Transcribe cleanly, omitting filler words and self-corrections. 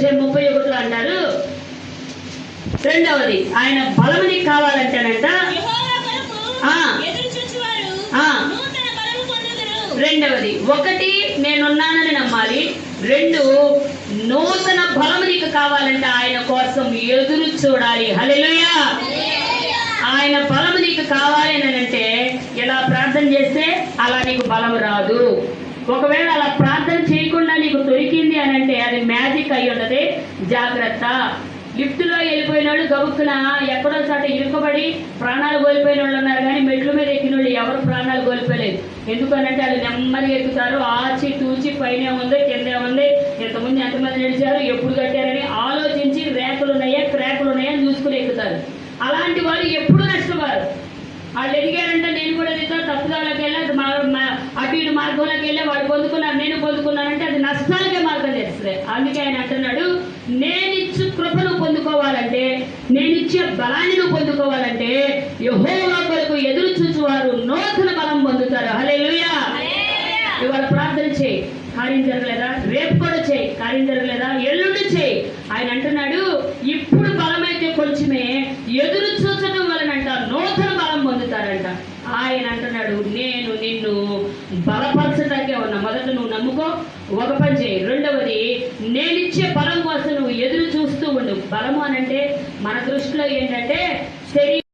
31 అంటారు. రెండవది ఆయన బలము నీకు కావాలంటేనంట. రెండవది, ఒకటి నేనున్నానని నమ్మాలి. రెండు, నూతన బలము నీకు కావాలంటే ఆయన కోసం ఎదురు చూడాలి. హల్లెలూయా. ఆయన బలము నీకు కావాలి అని అంటే ఎలా ప్రార్థన చేస్తే అలా నీకు బలం రాదు. ఒకవేళ అలా ప్రార్థన చేయకుండా నీకు దొరికింది అని అంటే అది మ్యాజిక్ అయి ఉన్నది. జాగ్రత్త. లిఫ్ట్లో వెళ్ళిపోయిన వాళ్ళు గబుక్కున ఎక్కడో చోట ఇరుకబడి ప్రాణాలు కోల్పోయిన వాళ్ళు ఉన్నారు, కానీ మెట్ల మీద ఎక్కిన వాళ్ళు ఎవరు ప్రాణాలు కోల్పోలేదు. ఎందుకనంటే వాళ్ళు నెమ్మదిగా ఎక్కుతారు. ఆచి తూచి పైన ఉంది కింద ఉంది, ఎంతమంది ఎంతమంది నడిచారు, ఎప్పుడు కట్టారని ఆలోచించి రేకులు ఉన్నాయా క్రాకులు ఉన్నాయా అని చూసుకుని ఎక్కుతారు. అలాంటి వాళ్ళు ఎప్పుడు నష్టపోరు. వాళ్ళు ఎదిగారంటే నేను కూడా ఎదుగుతాను, తప్పుదాళ్ళకి వెళ్ళి అటు ఇటు మార్గంలోకి వెళ్ళి వాళ్ళు పొందుకున్నారు నేను పొందుకున్నానంటే అది నష్టాలకే మార్గం చేస్తుంది. అందుకే ఆయన అంటున్నాడు, నేనిచ్చు కృపను పొందుకోవాలంటే, నేనిచ్చే బలాన్ని నువ్వు పొందుకోవాలంటే యెహోవా కొరకు ఎదురు చూచువారు నూతన బలం పొందుతారు. హల్లెలూయా. ఇవాళ ప్రార్థన చేయి, కార్యం జరగలేదా? రేపు కూడా చేయి, కార్యం జరగలేదా? ఎల్లుండి చేయి. ఆయన అంటున్నాడు, ఇప్పుడు బలమైతే కొంచెమే, ఎదురు చూచడం వలనంట నూతన బలం పొందుతారంట. ఆయన అంటున్నాడు, నేను నిన్ను బలపరచడానికే ఉన్నా. మొదట నువ్వు నమ్ముకో, ఒక పని చేయి. రెండవది, నేనిచ్చే బలం కోసం నువ్వు ఎదురు చూస్తూ ఉండు. బలము అనంటే మన దృష్టిలో ఏంటంటే శరీరం